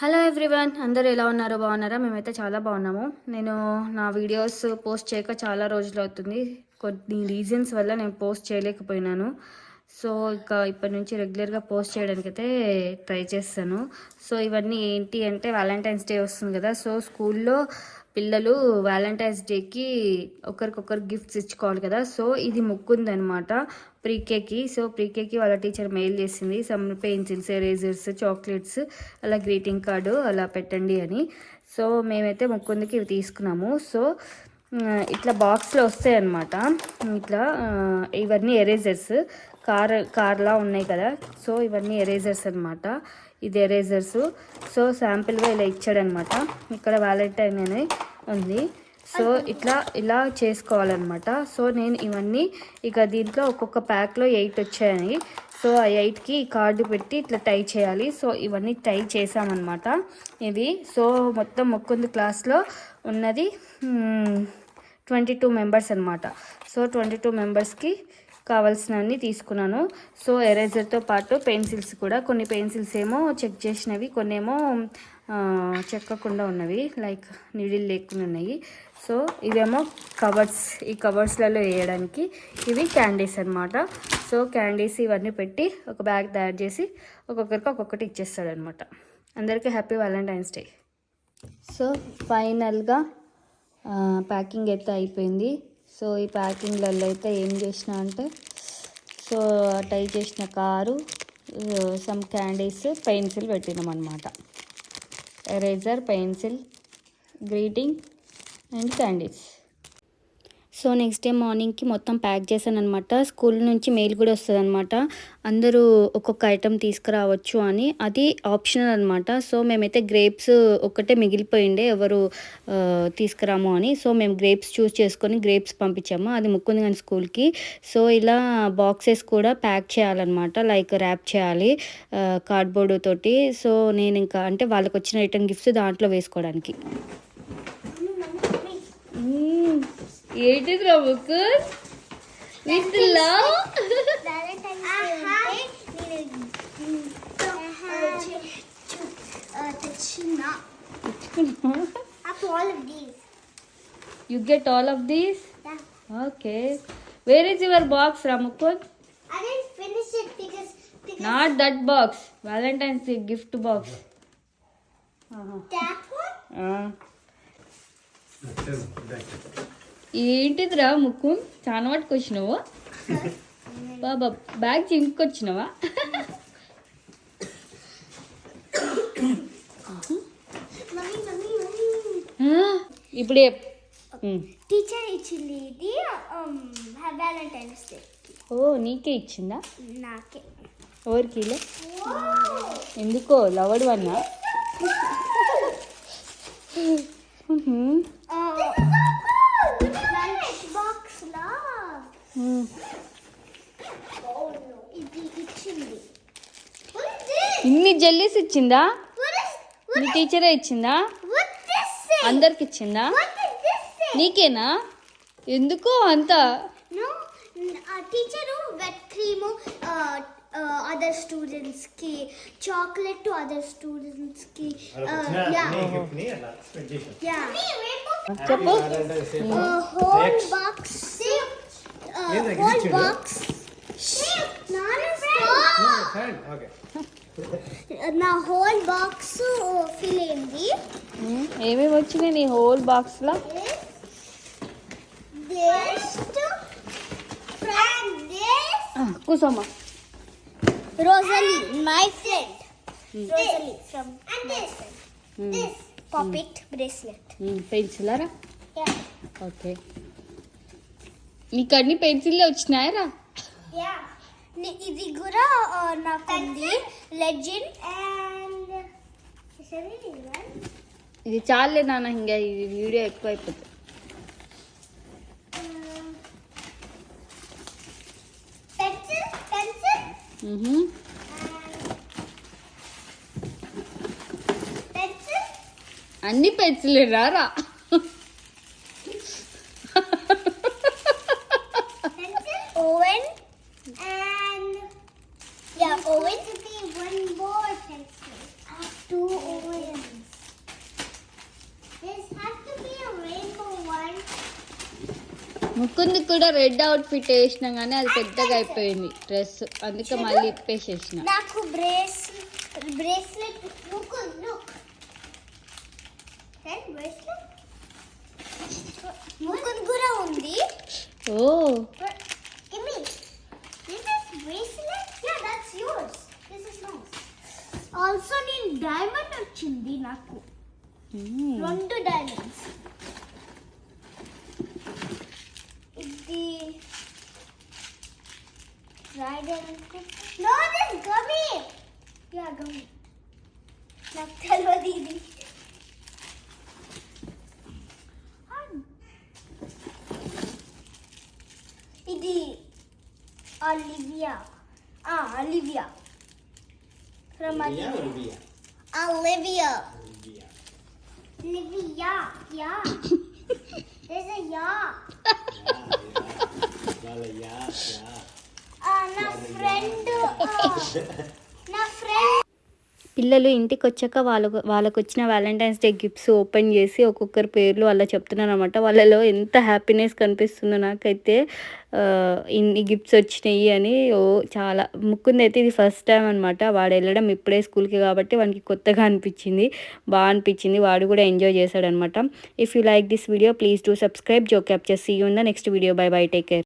Hello everyone, అందరూ ఎలా ఉన్నారో బాగున్నారా? మేమైతే చాలా బాగున్నాము. నేను నా వీడియోస్ పోస్ట్ చేయక చాలా రోజులు అవుతుంది. కొన్ని రీజన్స్ వల్ల నేను పోస్ట్ చేయలేకపోయినాను. సో ఇప్పటి నుంచి రెగ్యులర్గా పోస్ట్ చేయడానికి అయితే ట్రై చేస్తాను. సో ఇవన్నీ ఏంటి అంటే, వ్యాలంటైన్స్ డే వస్తుంది కదా. సో స్కూల్లో పిల్లలు వ్యాలంటైన్స్ డేకి ఒకరికొకరు గిఫ్ట్స్ ఇచ్చుకోవాలి కదా. సో ఇది ముక్కుందనమాట ప్రీకేకి. సో ప్రీకేకి వాళ్ళ టీచర్ మెయిల్ చేసింది, సమ్ పెన్సిల్స్, ఎరేజర్స్, చాక్లెట్స్, అలా గ్రీటింగ్ కార్డు అలా పెట్టండి అని. సో మేమైతే ముక్కుందికి ఇవి తీసుకున్నాము. సో ఇట్లా బాక్స్లో వస్తాయి అన్నమాట. ఇట్లా ఇవన్నీ ఎరేజర్స్, కార్లా ఉన్నాయి కదా. సో ఇవన్నీ ఎరేజర్స్ అనమాట. ఇది ఎరేజర్స్. సో శాంపిల్గా ఇలా ఇచ్చాడనమాట. ఇక్కడ వ్యాలంటైన్ అని ఉంది. సో ఇలా చేసుకోవాలన్నమాట. సో నేను ఇవన్నీ ఇక దీంట్లో ఒక్కొక్క ప్యాక్లో 8 వచ్చాయని, సో ఆ 8కి కార్డు పెట్టి ఇట్లా టై చేయాలి. సో ఇవన్నీ టై చేసామన్నమాట ఇవి. సో మొత్తం ముక్కుంది క్లాస్లో ఉన్నది 22 మెంబర్స్ అనమాట. సో 22 మెంబర్స్కి కావాల్సినవన్నీ తీసుకున్నాను. సో ఎరేజర్తో పాటు పెన్సిల్స్ కూడా, కొన్ని పెన్సిల్స్ ఏమో చెక్ చేసినవి, కొన్ని ఏమో చెక్కకుండా ఉన్నవి, లైక్ నీడిల్ లేకుండా ఉన్నాయి. సో ఇవేమో కవర్స్, ఈ కవర్స్లలో వేయడానికి. ఇవి క్యాండీస్ అనమాట. సో క్యాండీస్ ఇవన్నీ పెట్టి ఒక బ్యాగ్ తయారు చేసి ఒక్కొక్కరికి ఒక్కొక్కటి ఇచ్చేస్తాడనమాట. అందరికీ హ్యాపీ వ్యాలంటైన్స్ డే. సో ఫైనల్గా ప్యాకింగ్ అయితే అయిపోయింది. సో ఈ ప్యాకింగ్లలో అయితే ఏం చేసిన అంటే, సో టై చేసిన కారు, సమ్ క్యాండీస్, పెన్సిల్ పెట్టినాం అనమాట. Eraser, pencil, greeting and candies. So next day మార్నింగ్కి మొత్తం ప్యాక్ చేశాను అనమాట. స్కూల్ నుంచి మెయిల్ కూడా వస్తుంది అనమాట, అందరూ ఒక్కొక్క ఐటెం తీసుకురావచ్చు అని. అది ఆప్షనల్ అనమాట. సో మేమైతే గ్రేప్స్ ఒక్కటే మిగిలిపోయిండే, ఎవరు తీసుకురాము అని. సో మేము గ్రేప్స్ చూస్ చేసుకొని గ్రేప్స్ పంపించాము. అది ముక్కుంది కానీ స్కూల్కి. సో ఇలా బాక్సెస్ కూడా ప్యాక్ చేయాలన్నమాట, లైక్ ర్యాప్ చేయాలి కార్డ్బోర్డు తోటి. సో నేను ఇంకా అంటే వాళ్ళకి వచ్చిన రిటర్న్ గిఫ్ట్స్ దాంట్లో వేసుకోవడానికి. ఏంటిది రా book with love? You get all of these? Yeah. Okay. Where is your box, Ramukun? I didn't finish it because Not that box. Valentine's Day gift box. That one? ఏంటిదిరా ముక్కు చాలా వాటికి వచ్చినావు బాబా, bag చింపుకొచ్చినావా? ఇప్పుడే టీచర్ ఇచ్చింది ఇది Valentine's day. ఓ నీకే ఇచ్చిందా? నాకే. ఎవరికి? ఎందుకో లవడు అన్నా. ఇన్ని జెల్లీస్ ఇచ్చిందా? మీ టీచరే ఇచ్చిందా? అందరికి ఇచ్చిందా? నీకేనా? ఎందుకో అంత? Teacher wet cream other students కి, చాక్లెట్ టు అదర్ స్టూడెంట్స్ కి. చెప్పు. హోల్ బాక్స్, హోల్ బాక్స్ నా హోల్ బాక్స్ ఫిల్ అయింది. ఏమేమి వచ్చినాయి నీ హోల్ బాక్స్ లో? కూసోమ్మా. Rosalie, my friend. Rosalie from my friend. This puppet bracelet. పెన్సిలరా? Yeah. Okay. నీకు అన్ని పెన్సిల్లే వచ్చినాయరా? Yeah. ఇది కూడా నాకు ఉంది, లెజెండ్ అండ్ ఇది చాలే నాన్న, ఇంకా ఇది వీడియో ఎక్కువ అయిపోతుంది. అన్ని పెన్సిల్ రారా? Owen and Owen. One more pencil. 2 Owen. ముకుంది కూడా రెడ్ అవుట్ఫిట్ వేసినా కానీ అది పెద్దగా అయిపోయింది డ్రెస్, అందుకే మళ్ళీ ఇప్పేసేసిన. నాకు బ్రేస్లెట్ లుక్ బ్రేస్లెట్ ముకుంద్ కూడా ఉంది. ఓ Give me. This is bracelet. Yeah, that's yours. This is nice. Also, నేను డైమండ్ వచ్చింది నాకు. 2 డైమండ్స్. ఇది rider. No, this gummy. Yeah, gummy. నాకు తెలియదు ఇది. ఇది Olivia. Olivia. From Olivia. Olivia. Yeah. There's a yeah. నా ఫ్రెండ్ పిల్లలు ఇంటికి వచ్చాక వాళ్ళకు వచ్చిన వ్యాలంటైన్స్ డే గిఫ్ట్స్ ఓపెన్ చేసి ఒక్కొక్కరి పేర్లు అలా చెప్తున్నాను అనమాట. వాళ్ళలో ఎంత హ్యాపీనెస్ కనిపిస్తుందో నాకైతే, ఇన్ని గిఫ్ట్స్ వచ్చినాయి అని. చాలా ముక్కుంది అయితే ఇది ఫస్ట్ టైం అనమాట వాడు వెళ్ళడం, ఇప్పుడే స్కూల్కి కాబట్టి వానికి కొత్తగా అనిపించింది, బాగా అనిపించింది. వాడు కూడా ఎంజాయ్ చేశాడనమాట. If you like this video please do subscribe. జో capture. See you in the next video. Bye bye, take care.